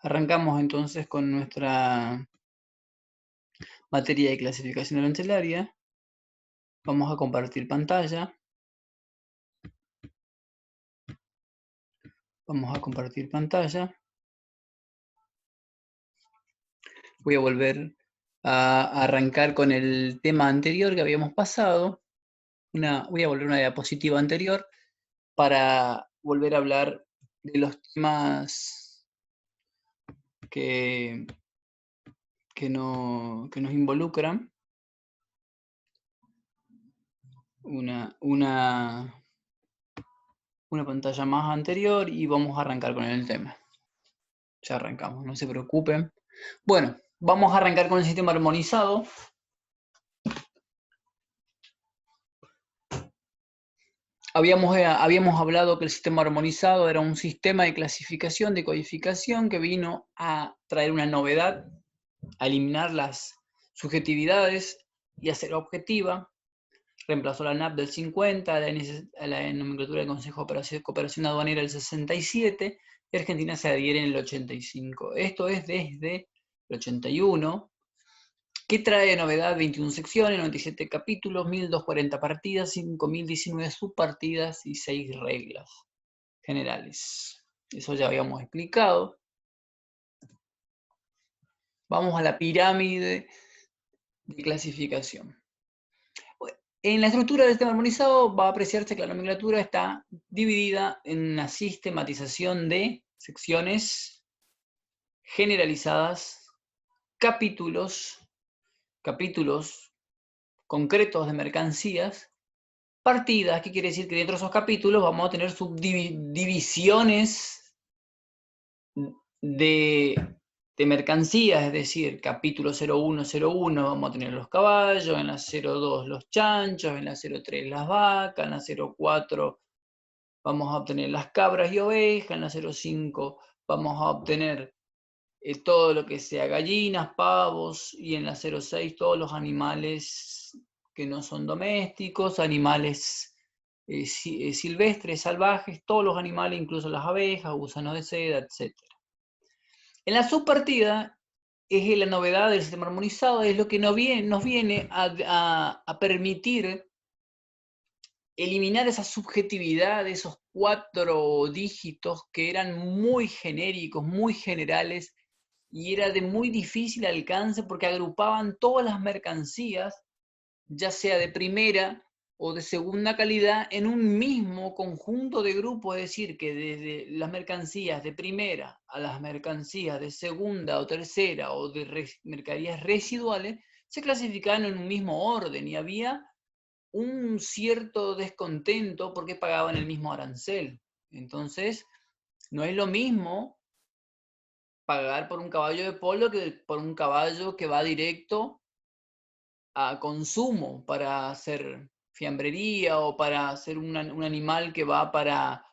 Arrancamos entonces con nuestra materia de clasificación arancelaria. Vamos a compartir pantalla. Vamos a compartir pantalla. Voy a volver a arrancar con el tema anterior que habíamos pasado. Voy a volver a una diapositiva anterior para volver a hablar de los temas que nos involucran. Una pantalla más anterior y vamos a arrancar con el tema. Ya arrancamos, no se preocupen. Bueno, vamos a arrancar con el sistema armonizado. Habíamos hablado que el sistema armonizado era un sistema de clasificación, de codificación, que vino a traer una novedad, a eliminar las subjetividades y hacer objetiva. Reemplazó la NAP del 50, la nomenclatura del Consejo de Cooperación Aduanera del 67, y Argentina se adhiere en el 85. Esto es desde el 81. ¿Qué trae de novedad? 21 secciones, 97 capítulos, 1240 partidas, 5019 subpartidas y 6 reglas generales. Eso ya habíamos explicado. Vamos a la pirámide de clasificación. En la estructura del sistema armonizado va a apreciarse que la nomenclatura está dividida en una sistematización de secciones generalizadas, capítulos concretos de mercancías, partidas. ¿Qué quiere decir? Que dentro de esos capítulos vamos a tener subdivisiones de mercancías, es decir, capítulo 0101 vamos a tener los caballos, en la 02 los chanchos, en la 03 las vacas, en la 04 vamos a obtener las cabras y ovejas, en la 05 vamos a obtener todo lo que sea gallinas, pavos, y en la 06 todos los animales que no son domésticos, animales silvestres, salvajes, todos los animales, incluso las abejas, gusanos de seda, etc. En la subpartida es la novedad del sistema armonizado, es lo que nos viene a permitir eliminar esa subjetividad de esos 4 dígitos que eran muy genéricos, muy generales, y era de muy difícil alcance porque agrupaban todas las mercancías, ya sea de primera o de segunda calidad, en un mismo conjunto de grupos, es decir, que desde las mercancías de primera a las mercancías de segunda o tercera o de mercaderías residuales, se clasificaban en un mismo orden y había un cierto descontento porque pagaban el mismo arancel. Entonces, no es lo mismo pagar por un caballo de polo que por un caballo que va directo a consumo para hacer fiambrería o para hacer un animal que va para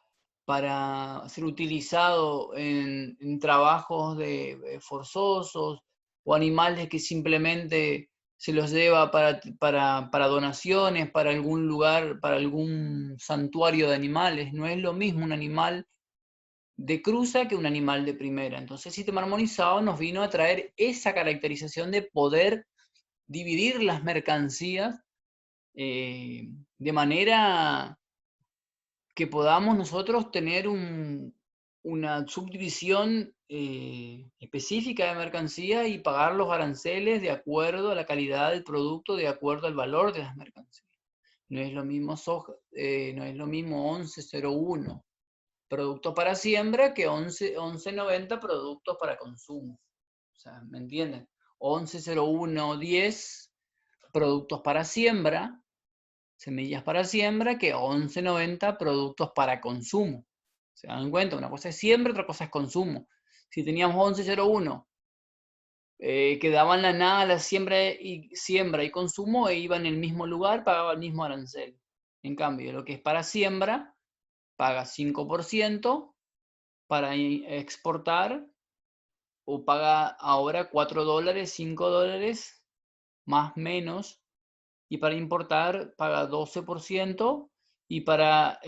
ser utilizado en trabajos forzosos, o animales que simplemente se los lleva para donaciones, para algún lugar, para algún santuario de animales. No es lo mismo un animal de cruza que un animal de primera. Entonces el sistema armonizado nos vino a traer esa caracterización de poder dividir las mercancías de manera que podamos nosotros tener una subdivisión específica de mercancías y pagar los aranceles de acuerdo a la calidad del producto, de acuerdo al valor de las mercancías. No es lo mismo soja, no es lo mismo 1101 productos para siembra que 1190 productos para consumo. O sea, ¿me entienden? 110110 productos para siembra, semillas para siembra, que 1190 productos para consumo. ¿Se dan cuenta? Una cosa es siembra, otra cosa es consumo. Si teníamos 1101 que daban la nada, la siembra y consumo, e iban en el mismo lugar, pagaba el mismo arancel. En cambio, lo que es para siembra, paga 5% para exportar, o paga ahora $4, $5, más menos, y para importar paga 12%, y para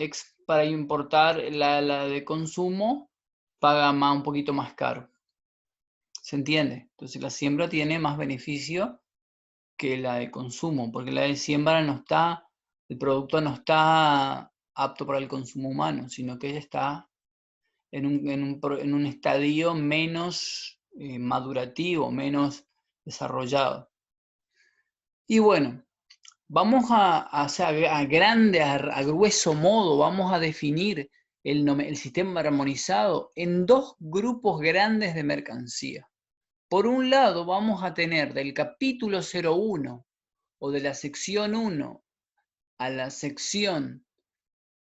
importar la de consumo paga un poquito más caro. ¿Se entiende? Entonces la siembra tiene más beneficio que la de consumo, porque la de siembra no está, el producto no está apto para el consumo humano, sino que está en un estadio menos madurativo, menos desarrollado. Y bueno, vamos a grueso modo, vamos a definir el sistema armonizado en dos grupos grandes de mercancía. Por un lado, vamos a tener del capítulo 01 o de la sección 1 a la sección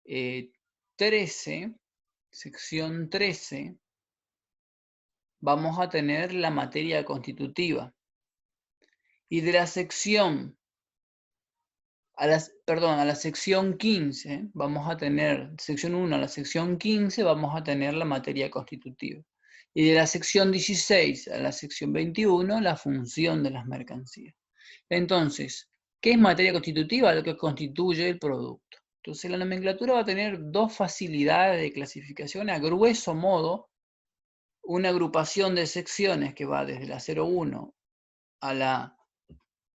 13, sección 13, vamos a tener la materia constitutiva. Y de la sección a la sección 15, vamos a tener, sección 1 a la sección 15, vamos a tener la materia constitutiva. Y de la sección 16 a la sección 21, la función de las mercancías. Entonces, ¿qué es materia constitutiva? Lo que constituye el producto. Entonces, la nomenclatura va a tener dos facilidades de clasificación. A grueso modo, una agrupación de secciones que va desde la 01 a la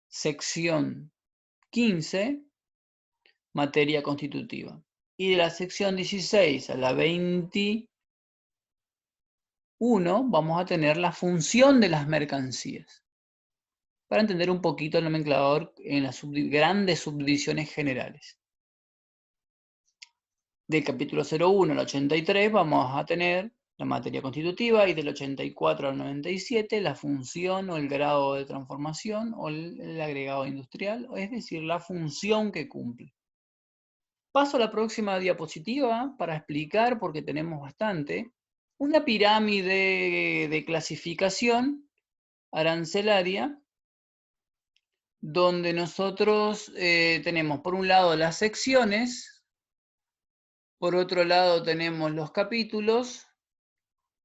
sección 15, materia constitutiva. Y de la sección 16 a la 21 vamos a tener la función de las mercancías. Para entender un poquito el nomenclador en las grandes subdivisiones generales. Del capítulo 01 al 83 vamos a tener la materia constitutiva y del 84 al 97 la función o el grado de transformación o el agregado industrial, es decir, la función que cumple. Paso a la próxima diapositiva para explicar, porque tenemos bastante, una pirámide de clasificación arancelaria donde nosotros tenemos por un lado las secciones, por otro lado tenemos los capítulos,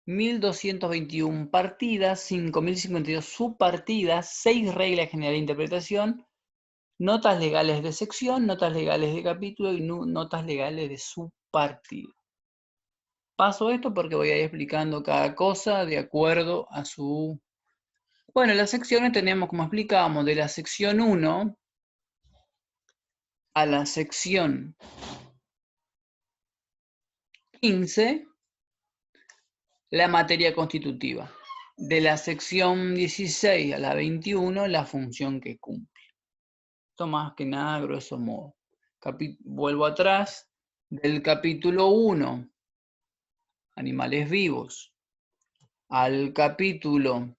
1221 partidas, 5052 subpartidas, 6 reglas generales de interpretación, notas legales de sección, notas legales de capítulo y notas legales de subpartida. Paso esto porque voy a ir explicando cada cosa de acuerdo a su... Bueno, las secciones tenemos, como explicábamos, de la sección 1 a la sección 15, la materia constitutiva. De la sección 16 a la 21, la función que cumple. Esto más que nada, a grosso modo. Vuelvo atrás, del capítulo 1, animales vivos, al capítulo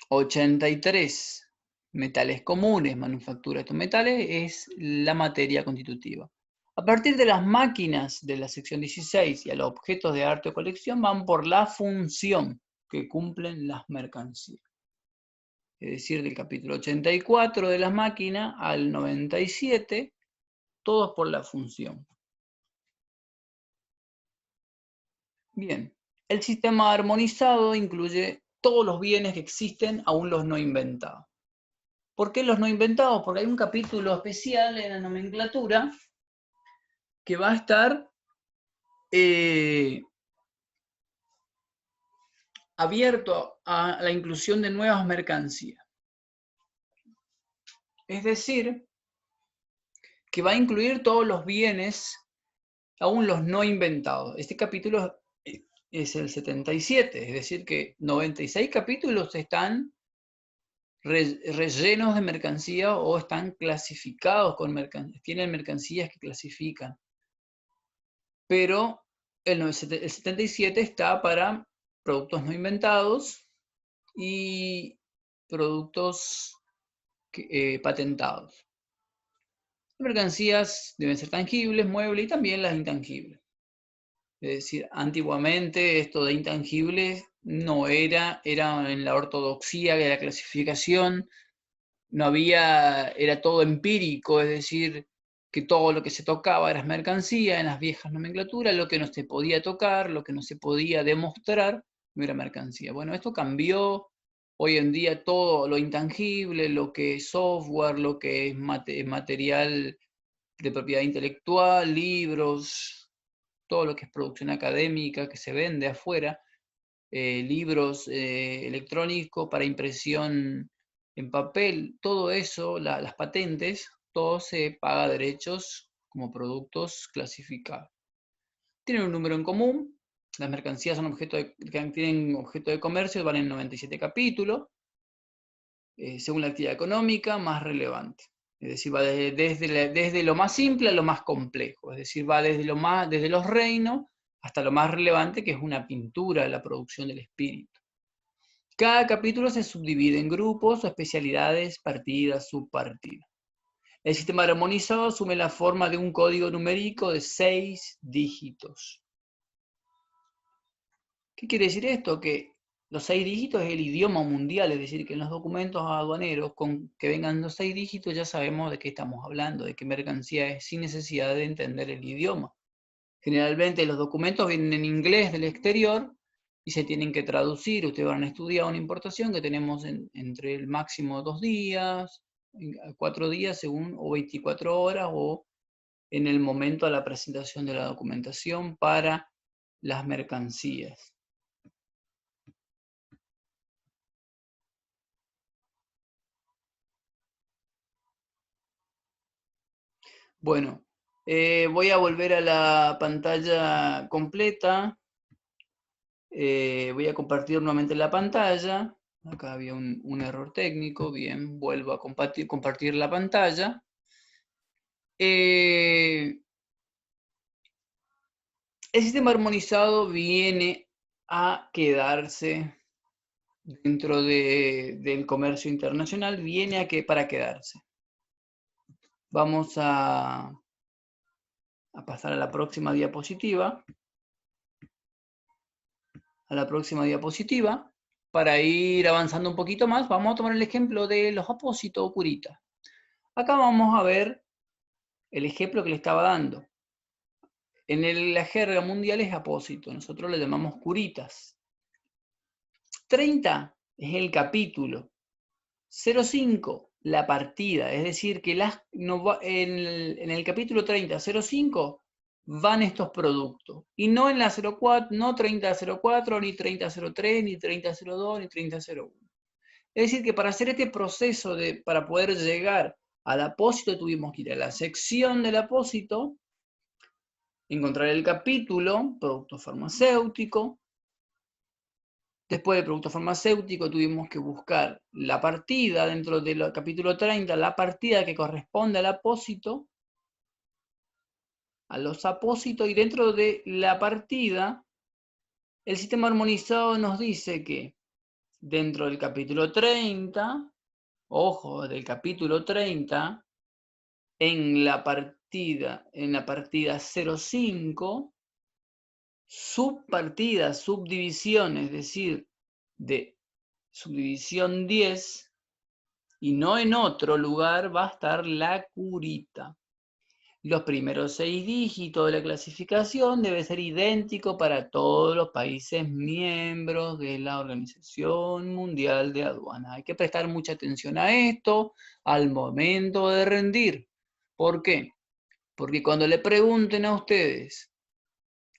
83, metales comunes, manufactura de estos metales, es la materia constitutiva. A partir de las máquinas de la sección 16 y a los objetos de arte o colección van por la función que cumplen las mercancías. Es decir, del capítulo 84 de las máquinas al 97, todos por la función. Bien, el sistema armonizado incluye todos los bienes que existen, aún los no inventados. ¿Por qué los no inventados? Porque hay un capítulo especial en la nomenclatura que va a estar abierto a la inclusión de nuevas mercancías. Es decir, que va a incluir todos los bienes, aún los no inventados. Este capítulo es el 77, es decir que 96 capítulos están rellenos de mercancía o están clasificados con mercancías, tienen mercancías que clasifican. Pero el 77 está para productos no inventados y productos patentados. Las mercancías deben ser tangibles, muebles y también las intangibles. Es decir, antiguamente esto de intangibles no era en la ortodoxia de la clasificación, no había, era todo empírico, es decir, que todo lo que se tocaba era mercancía en las viejas nomenclaturas, lo que no se podía tocar, lo que no se podía demostrar, no era mercancía. Bueno, esto cambió, hoy en día todo lo intangible, lo que es software, lo que es material de propiedad intelectual, libros, todo lo que es producción académica que se vende afuera, libros electrónicos para impresión en papel, todo eso, las patentes, todo se paga derechos como productos clasificados. Tienen un número en común, las mercancías son tienen objeto de comercio, van en 97 capítulos, según la actividad económica más relevante. Es decir, va desde lo más simple a lo más complejo, es decir, va desde los reinos hasta lo más relevante, que es una pintura, la producción del espíritu. Cada capítulo se subdivide en grupos o especialidades, partidas, subpartidas. El sistema armonizado asume la forma de un código numérico de 6 dígitos. ¿Qué quiere decir esto? Que los 6 dígitos es el idioma mundial, es decir, que en los documentos aduaneros con que vengan los 6 dígitos ya sabemos de qué estamos hablando, de qué mercancía es, sin necesidad de entender el idioma. Generalmente los documentos vienen en inglés del exterior y se tienen que traducir. Ustedes van a estudiar una importación que tenemos entre el máximo 2 días, 4 días según, o 24 horas, o en el momento de la presentación de la documentación para las mercancías. Bueno, voy a volver a la pantalla completa. Voy a compartir nuevamente la pantalla. Acá había un error técnico. Bien, vuelvo a compartir la pantalla. El sistema armonizado viene a quedarse dentro del comercio internacional, para quedarse. Vamos a pasar a la próxima diapositiva. Para ir avanzando un poquito más, vamos a tomar el ejemplo de los apósitos o curitas. Acá vamos a ver el ejemplo que le estaba dando. En la jerga mundial es apósito, nosotros le llamamos curitas. 30 es el capítulo. 05, la partida, es decir, que en el capítulo 30, 05, van estos productos. Y no en la 04, no 3004, ni 3003, ni 3002, ni 3001. Es decir, que para hacer este proceso, para poder llegar al apósito, tuvimos que ir a la sección del apósito, encontrar el capítulo, producto farmacéutico. Después del producto farmacéutico tuvimos que buscar la partida dentro del capítulo 30, la partida que corresponde al apósito, a los apósitos, y dentro de la partida, el sistema armonizado nos dice que dentro del capítulo 30, ojo, del capítulo 30, en la partida 05, subpartidas, subdivisiones, es decir, de subdivisión 10, y no en otro lugar, va a estar la curita. Los primeros 6 dígitos de la clasificación debe ser idéntico para todos los países miembros de la Organización Mundial de Aduanas. Hay que prestar mucha atención a esto al momento de rendir. ¿Por qué? Porque cuando le pregunten a ustedes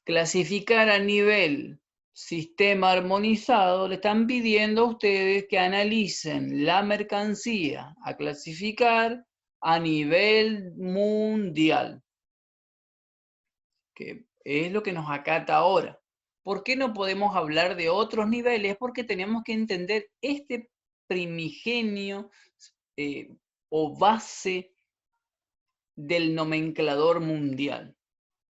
clasificar a nivel sistema armonizado, le están pidiendo a ustedes que analicen la mercancía a clasificar a nivel mundial, que es lo que nos acata ahora. ¿Por qué no podemos hablar de otros niveles? Porque tenemos que entender este primigenio o base del nomenclador mundial,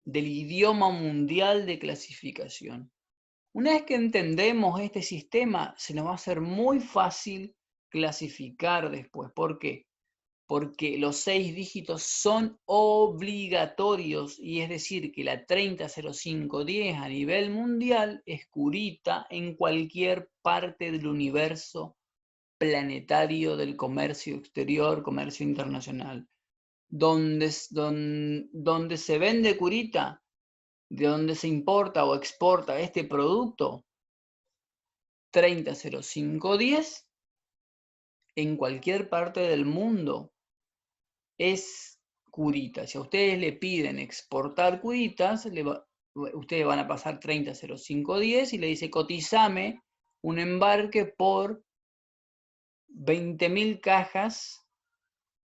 del idioma mundial de clasificación. Una vez que entendemos este sistema, se nos va a hacer muy fácil clasificar después. ¿Por qué? Porque los 6 dígitos son obligatorios, y es decir, que la 300510 a nivel mundial es curita en cualquier parte del universo planetario del comercio exterior, comercio internacional. Donde se vende curita, de donde se importa o exporta este producto, 300510, en cualquier parte del mundo, es curita. Si a ustedes le piden exportar curitas, ustedes van a pasar 30.0510 y le dice cotizame un embarque por 20.000 cajas,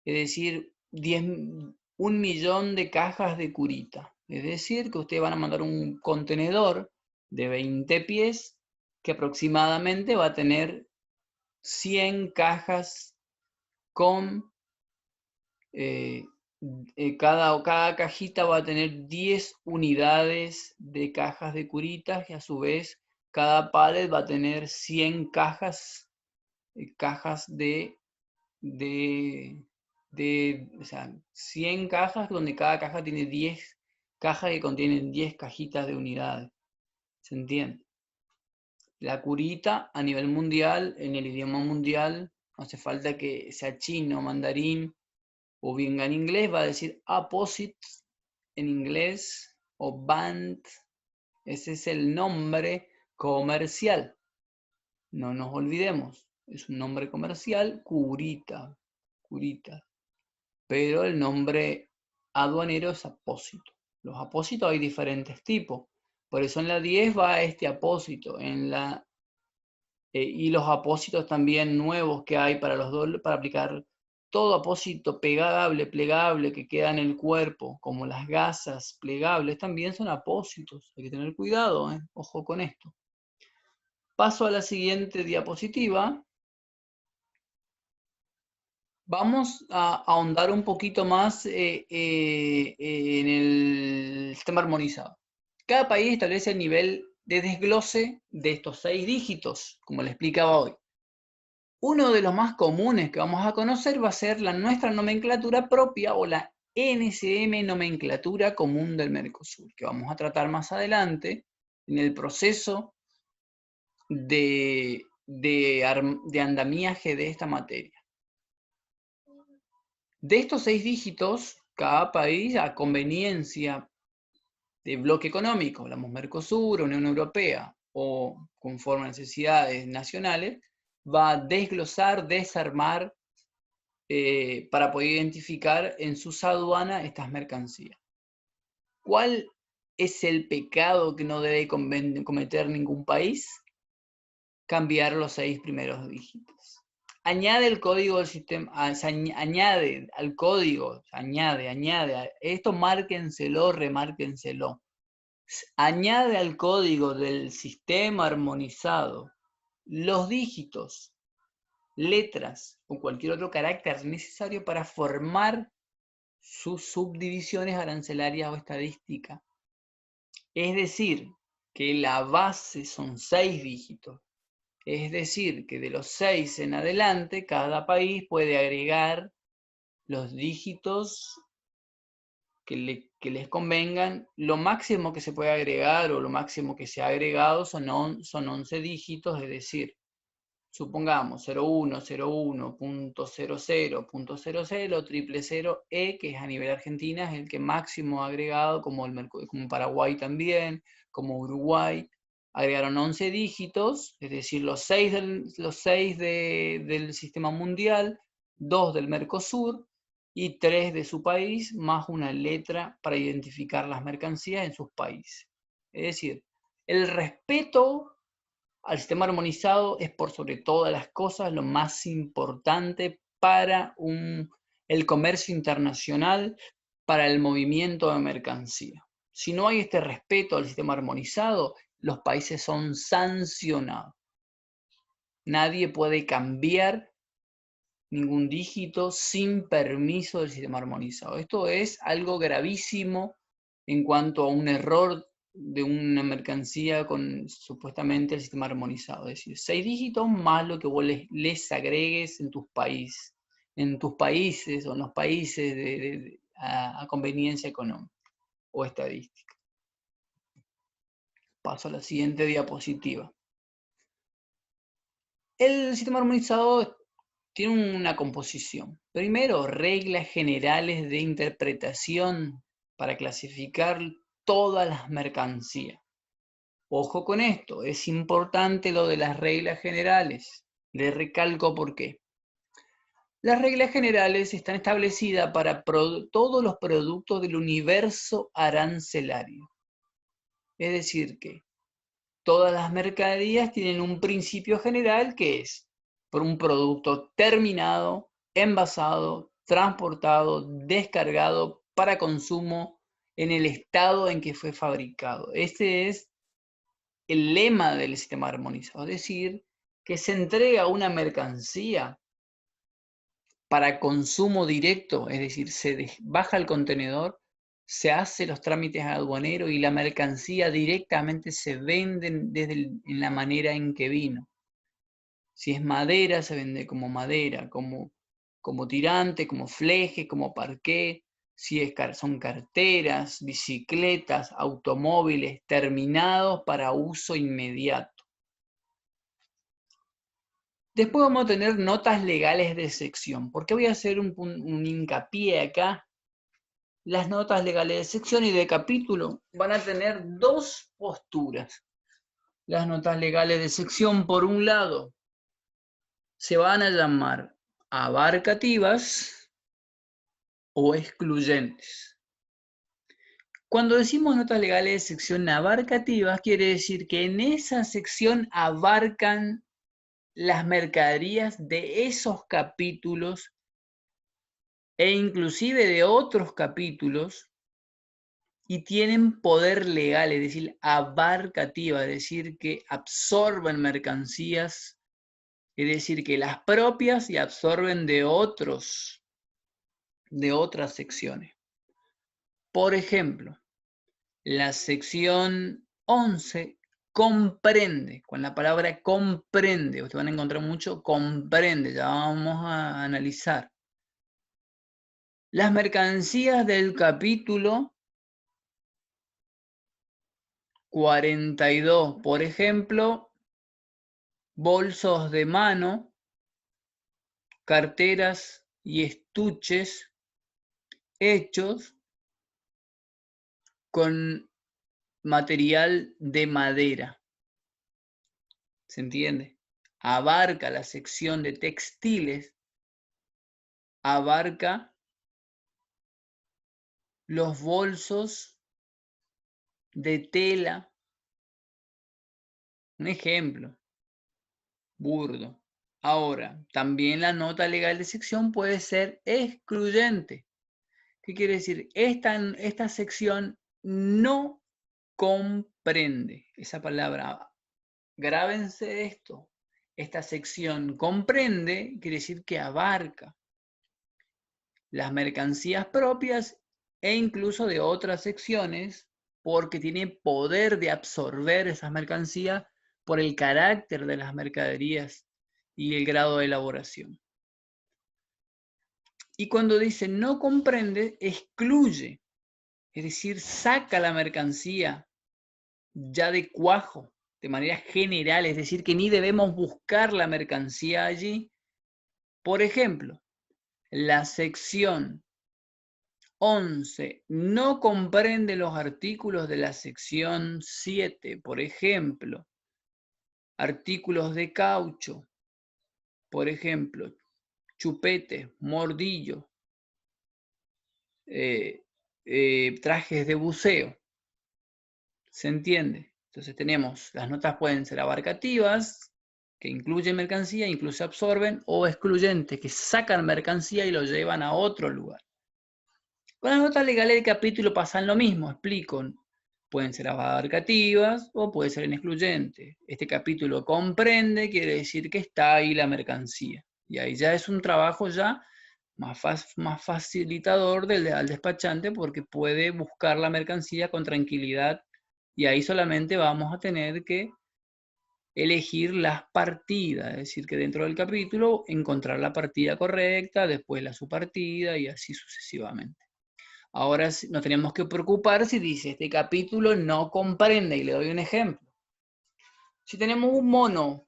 es decir, 1 millón de cajas de curita. Es decir, que ustedes van a mandar un contenedor de 20 pies que aproximadamente va a tener 100 cajas con... cada cajita va a tener 10 unidades de cajas de curitas y a su vez cada pallet va a tener 100 cajas, o sea, 100 cajas donde cada caja tiene 10 cajas que contienen 10 cajitas de unidades. ¿Se entiende? La curita a nivel mundial, en el idioma mundial, no hace falta que sea chino, mandarín o bien en inglés, va a decir apposite en inglés o band. Ese es el nombre comercial. No nos olvidemos, es un nombre comercial, curita, curita. Pero el nombre aduanero es apósito. Los apósitos hay diferentes tipos. Por eso en la 10 va este apósito. Y los apósitos también nuevos que hay para los dólares, para aplicar todo apósito plegable que queda en el cuerpo, como las gasas plegables, también son apósitos. Hay que tener cuidado, ojo con esto. Paso a la siguiente diapositiva. Vamos a ahondar un poquito más en el sistema armonizado. Cada país establece el nivel de desglose de estos 6 dígitos, como le explicaba hoy. Uno de los más comunes que vamos a conocer va a ser nuestra nomenclatura propia o la NCM, nomenclatura común del Mercosur, que vamos a tratar más adelante en el proceso de andamiaje de esta materia. De estos 6 dígitos, cada país, a conveniencia de bloque económico, hablamos Mercosur, Unión Europea, o conforme a necesidades nacionales, va a desglosar, desarmar, para poder identificar en sus aduanas estas mercancías. ¿Cuál es el pecado que no debe cometer ningún país? Cambiar los 6 primeros dígitos. Añade el código del sistema, añade al código, añade, esto márquenselo, remárquenselo. Añade al código del sistema armonizado los dígitos, letras o cualquier otro carácter necesario para formar sus subdivisiones arancelarias o estadísticas. Es decir, que la base son 6 dígitos. Es decir, que de los 6 en adelante, cada país puede agregar los dígitos que les convengan. Lo máximo que se puede agregar o lo máximo que se ha agregado son 11 dígitos, es decir, supongamos 01, 01.00.00, 000, que es a nivel Argentina, es el que máximo ha agregado, como Paraguay también, como Uruguay. Agregaron 11 dígitos, es decir, los 6 del sistema mundial, 2 del Mercosur y 3 de su país, más una letra para identificar las mercancías en sus países. Es decir, el respeto al sistema armonizado es por sobre todas las cosas lo más importante para el comercio internacional, para el movimiento de mercancía. Si no hay este respeto al sistema armonizado, los países son sancionados. Nadie puede cambiar ningún dígito sin permiso del sistema armonizado. Esto es algo gravísimo en cuanto a un error de una mercancía con supuestamente el sistema armonizado. Es decir, 6 dígitos más lo que vos les agregues en tus países o en los países a conveniencia económica o estadística. Paso a la siguiente diapositiva. El sistema armonizado tiene una composición. Primero, reglas generales de interpretación para clasificar todas las mercancías. Ojo con esto, es importante lo de las reglas generales. Les recalco por qué. Las reglas generales están establecidas para todos los productos del universo arancelario. Es decir, que todas las mercaderías tienen un principio general que es por un producto terminado, envasado, transportado, descargado para consumo en el estado en que fue fabricado. Este es el lema del sistema armonizado, es decir, que se entrega una mercancía para consumo directo, es decir, se baja el contenedor, se hace los trámites aduaneros y la mercancía directamente se vende en la manera en que vino. Si es madera, se vende como madera, como tirante, como fleje, como parqué. Si son carteras, bicicletas, automóviles terminados para uso inmediato. Después vamos a tener notas legales de sección. ¿Por qué voy a hacer un hincapié acá? Las notas legales de sección y de capítulo van a tener dos posturas. Las notas legales de sección, por un lado, se van a llamar abarcativas o excluyentes. Cuando decimos notas legales de sección abarcativas, quiere decir que en esa sección abarcan las mercaderías de esos capítulos e inclusive de otros capítulos y tienen poder legal, es decir, abarcativa, es decir, que absorben mercancías, es decir, que las propias y absorben de otras secciones. Por ejemplo, la sección 11 comprende, con la palabra comprende, ustedes van a encontrar mucho comprende, ya vamos a analizar. Las mercancías del capítulo 42, por ejemplo, bolsos de mano, carteras y estuches hechos con material de madera. ¿Se entiende? Abarca la sección de textiles, abarca los bolsos de tela. Un ejemplo, burdo. Ahora, también la nota legal de sección puede ser excluyente. ¿Qué quiere decir? Esta sección no comprende. Esa palabra, grábense esto. Esta sección comprende, quiere decir que abarca las mercancías propias e incluso de otras secciones, porque tiene poder de absorber esas mercancías por el carácter de las mercaderías y el grado de elaboración. Y cuando dice no comprende, excluye, es decir, saca la mercancía ya de cuajo, de manera general, es decir, que ni debemos buscar la mercancía allí. Por ejemplo, la sección 11 no comprende los artículos de la sección 7, por ejemplo, artículos de caucho, por ejemplo, chupetes, mordillo, trajes de buceo. ¿Se entiende? Entonces tenemos, las notas pueden ser abarcativas, que incluyen mercancía, incluso absorben, o excluyentes, que sacan mercancía y lo llevan a otro lugar. Con las notas legales del capítulo pasan lo mismo, explico. Pueden ser abarcativas o puede ser excluyentes. Este capítulo comprende, quiere decir que está ahí la mercancía. Y ahí ya es un trabajo ya más facilitador al despachante porque puede buscar la mercancía con tranquilidad y ahí solamente vamos a tener que elegir las partidas, es decir, que dentro del capítulo encontrar la partida correcta, después la subpartida y así sucesivamente. Ahora nos tenemos que preocupar si dice este capítulo no comprende, y le doy un ejemplo. Si tenemos un mono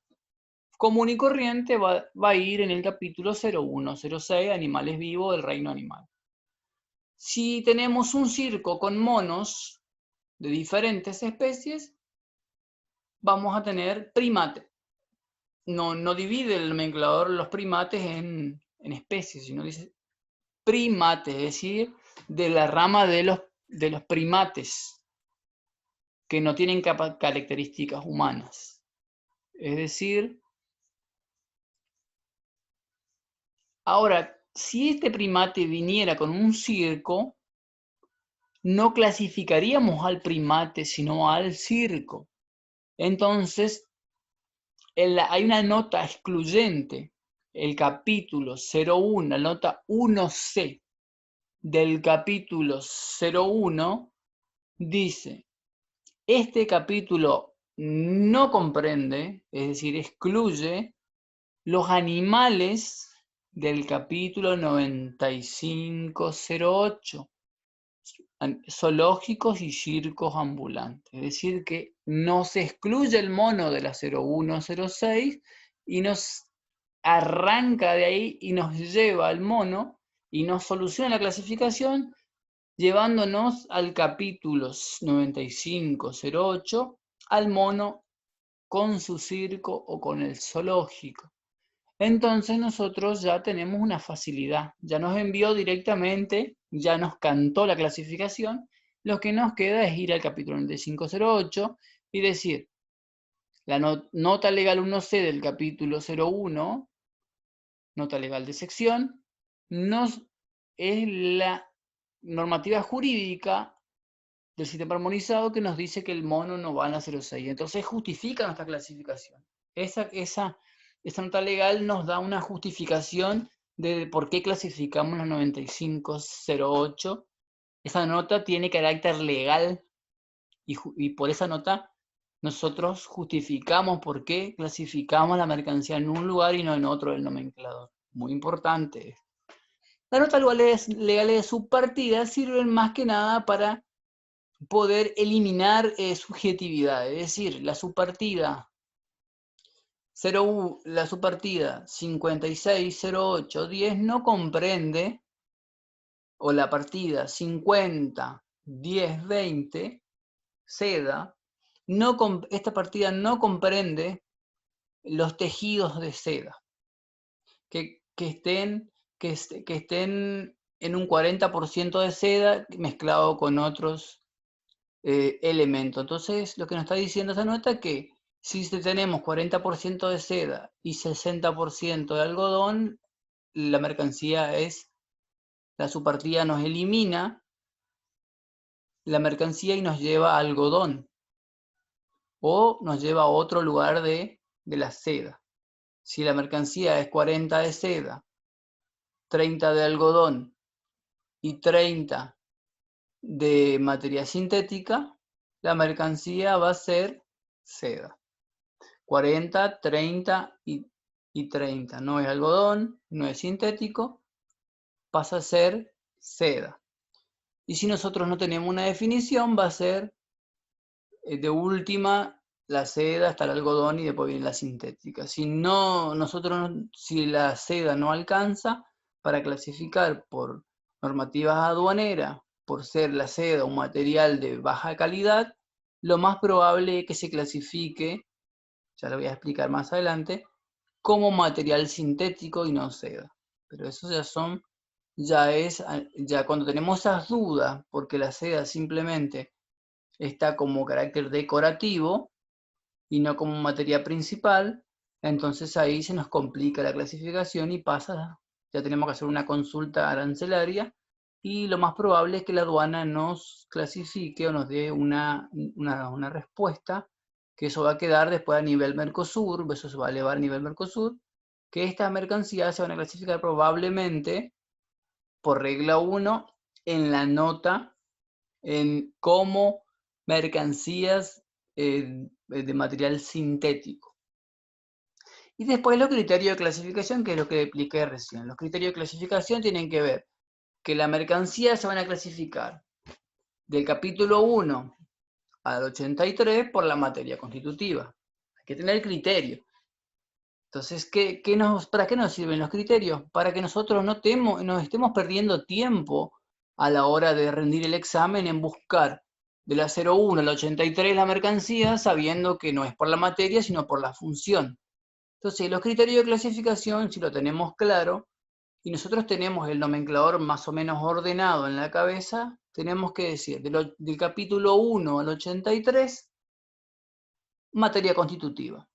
común y corriente, va a ir en el capítulo 0106, animales vivos del reino animal. Si tenemos un circo con monos de diferentes especies, vamos a tener primates. No divide el nomenclador los primates en especies, sino dice primates, es decir, de la rama de los primates. que no tienen características humanas. Es decir, ahora, si este primate viniera con un circo, no clasificaríamos al primate, sino al circo. Entonces, hay una nota excluyente, el capítulo 01, la nota 1C del capítulo 01, dice, este capítulo no comprende, es decir, excluye los animales del capítulo 9508, zoológicos y circos ambulantes. Es decir, que no se excluye el mono de la 0106 y nos arranca de ahí y nos lleva al mono y nos soluciona la clasificación llevándonos al capítulo 9508, al mono con su circo o con el zoológico. Entonces nosotros ya tenemos una facilidad, ya nos envió directamente, ya nos cantó la clasificación, lo que nos queda es ir al capítulo 9508 y decir, la nota legal 1C del capítulo 01, nota legal de sección, es la normativa jurídica del sistema armonizado que nos dice que el mono no va a la 06. Entonces justifica nuestra clasificación. Esa nota legal nos da una justificación de por qué clasificamos la 9508. Esa nota tiene carácter legal y por esa nota nosotros justificamos por qué clasificamos la mercancía en un lugar y no en otro del nomenclador. Muy importante. Las notas legales de subpartida sirven más que nada para poder eliminar subjetividad, es decir, la subpartida 560810 no comprende, o la partida 50 10 20 seda, esta partida no comprende los tejidos de seda que estén en un 40% de seda mezclado con otros elemento. Entonces, lo que nos está diciendo esa nota es que si tenemos 40% de seda y 60% de algodón, la mercancía la subpartida nos elimina la mercancía y nos lleva a algodón o nos lleva a otro lugar de la seda. Si la mercancía es 40 de seda, 30 de algodón y 30 de materia sintética, la mercancía va a ser seda. 40, 30 y 30. No es algodón, no es sintético, pasa a ser seda. Y si nosotros no tenemos una definición, va a ser de última la seda hasta el algodón y después viene la sintética. Si la seda no alcanza para clasificar por normativas aduaneras, por ser la seda un material de baja calidad, lo más probable es que se clasifique, ya lo voy a explicar más adelante, como material sintético y no seda. Pero eso ya cuando tenemos esas dudas, porque la seda simplemente está como carácter decorativo y no como materia principal, entonces ahí se nos complica la clasificación y ya tenemos que hacer una consulta arancelaria y lo más probable es que la aduana nos clasifique o nos dé una respuesta, que eso va a quedar después a nivel Mercosur, eso se va a elevar a nivel Mercosur, que estas mercancías se van a clasificar probablemente por regla 1 en la nota como mercancías de material sintético. Y después los criterios de clasificación, que es lo que expliqué recién. Los criterios de clasificación tienen que ver que la mercancía se van a clasificar del capítulo 1 al 83 por la materia constitutiva. Hay que tener criterio. Entonces, ¿para qué nos sirven los criterios? Para que nosotros no estemos perdiendo tiempo a la hora de rendir el examen en buscar de la 01 al 83 la mercancía, sabiendo que no es por la materia, sino por la función. Entonces, los criterios de clasificación, si lo tenemos claro, y nosotros tenemos el nomenclador más o menos ordenado en la cabeza, tenemos que decir del capítulo 1 al 83, materia constitutiva.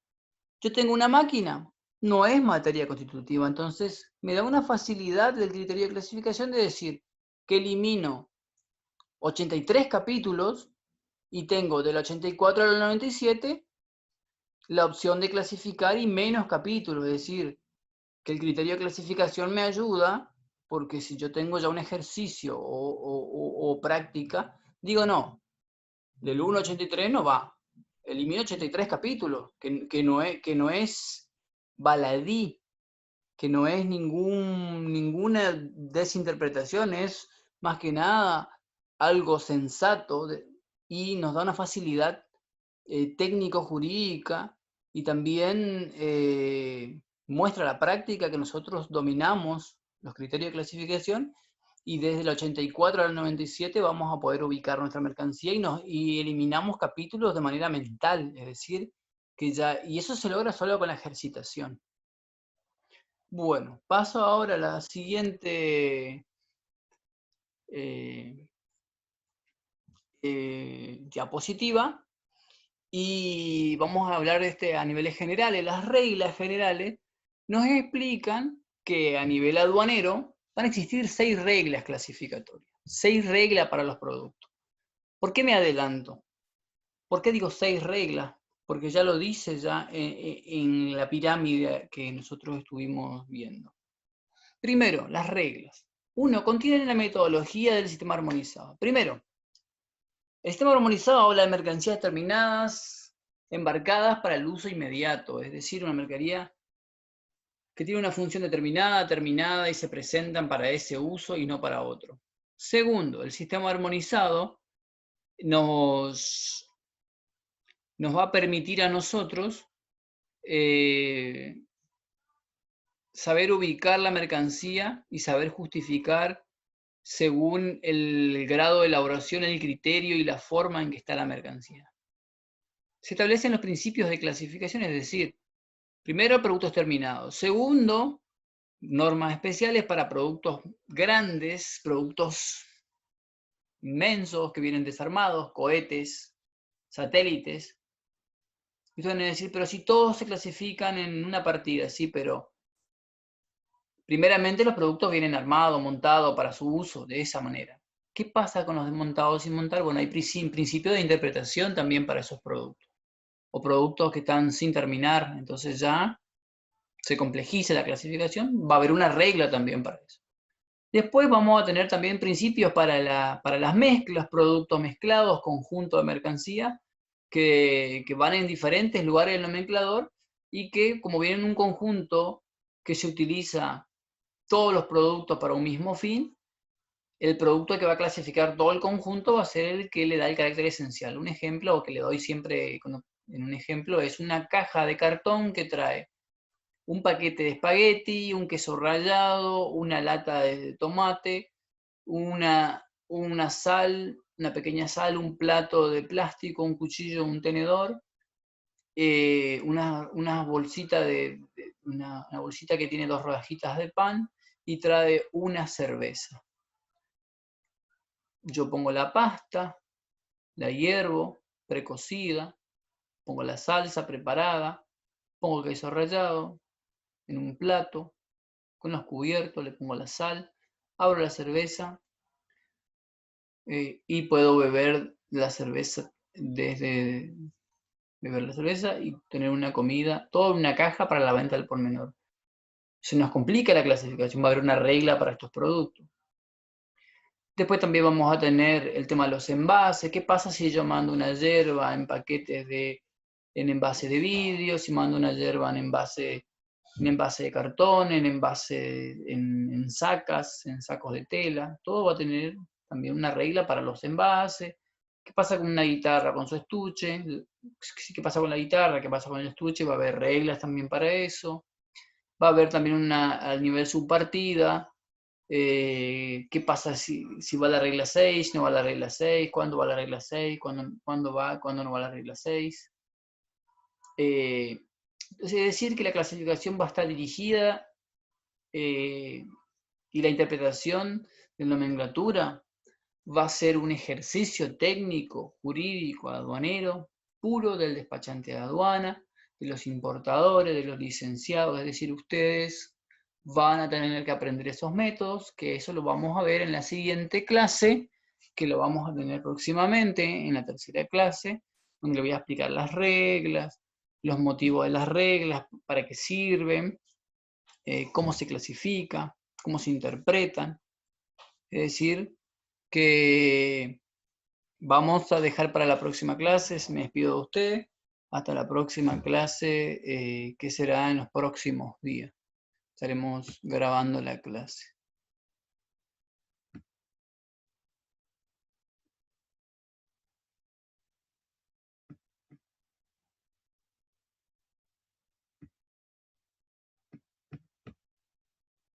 Yo tengo una máquina, no es materia constitutiva, entonces me da una facilidad del criterio de clasificación de decir que elimino 83 capítulos y tengo del 84 al 97 la opción de clasificar y menos capítulos, es decir, que el criterio de clasificación me ayuda, porque si yo tengo ya un ejercicio o práctica, digo no, del 1 al 83 no va, elimino 83 capítulos, que no es baladí, que no es ninguna desinterpretación, es más que nada algo sensato y nos da una facilidad técnico-jurídica y también muestra la práctica que nosotros dominamos los criterios de clasificación y desde el 84 al 97 vamos a poder ubicar nuestra mercancía y eliminamos capítulos de manera mental, es decir, y eso se logra solo con la ejercitación. Bueno, paso ahora a la siguiente diapositiva y vamos a hablar a niveles generales. Las reglas generales nos explican que a nivel aduanero van a existir 6 reglas clasificatorias, 6 reglas para los productos. ¿Por qué me adelanto? ¿Por qué digo 6 reglas? Porque ya lo dice ya en la pirámide que nosotros estuvimos viendo. Primero, las reglas. 1. Contienen la metodología del sistema armonizado. Primero, el sistema armonizado habla de mercancías terminadas, embarcadas para el uso inmediato, es decir, una mercadería que tiene una función determinada, terminada y se presentan para ese uso y no para otro. Segundo, el sistema armonizado nos va a permitir a nosotros saber ubicar la mercancía y saber justificar según el grado de elaboración, el criterio y la forma en que está la mercancía. Se establecen los principios de clasificación, es decir, primero, productos terminados. Segundo, normas especiales para productos grandes, productos inmensos que vienen desarmados, cohetes, satélites. Y ustedes van a decir, pero si todos se clasifican en una partida, sí, pero primeramente los productos vienen armados, montados para su uso, de esa manera. ¿Qué pasa con los desmontados sin montar? Bueno, hay principio de interpretación también para esos productos. O productos que están sin terminar, entonces ya se complejiza la clasificación, va a haber una regla también para eso. Después vamos a tener también principios para las mezclas, productos mezclados, conjunto de mercancía, que van en diferentes lugares del nomenclador y que como vienen en un conjunto que se utiliza todos los productos para un mismo fin, el producto que va a clasificar todo el conjunto va a ser el que le da el carácter esencial. Un ejemplo que le doy siempre en un ejemplo es una caja de cartón que trae un paquete de espagueti, un queso rallado, una lata de tomate, una sal, una pequeña sal, un plato de plástico, un cuchillo, un tenedor, una bolsita una bolsita que tiene 2 rodajitas de pan y trae una cerveza. Yo pongo la pasta, la hiervo, precocida, pongo la salsa preparada, pongo el queso rallado en un plato, con los cubiertos, le pongo la sal, abro la cerveza y puedo beber la cerveza desde beber la cerveza y tener una comida, toda una caja para la venta al por menor. Se nos complica la clasificación, va a haber una regla para estos productos. Después también vamos a tener el tema de los envases. ¿Qué pasa si yo mando una yerba en paquetes en envase de vidrio, si mando una yerba en envase de cartón, en sacas, en sacos de tela? Todo va a tener también una regla para los envases. ¿Qué pasa con una guitarra, con su estuche? ¿Qué pasa con la guitarra? ¿Qué pasa con el estuche? Va a haber reglas también para eso. Va a haber también al nivel subpartida. ¿Qué pasa si va la regla 6, no va la regla 6? ¿Cuándo va la regla 6? ¿Cuándo va? ¿Cuándo no va la regla 6? Es decir, que la clasificación va a estar dirigida Y la interpretación de nomenclatura va a ser un ejercicio técnico, jurídico, aduanero, puro del despachante de aduana, de los importadores, de los licenciados, es decir, ustedes van a tener que aprender esos métodos, que eso lo vamos a ver en la siguiente clase, que lo vamos a tener próximamente, en la tercera clase, donde le voy a explicar las reglas, los motivos de las reglas, para qué sirven, cómo se clasifica, cómo se interpretan. Es decir, que vamos a dejar para la próxima clase, me despido de usted, hasta la próxima clase, que será en los próximos días. Estaremos grabando la clase.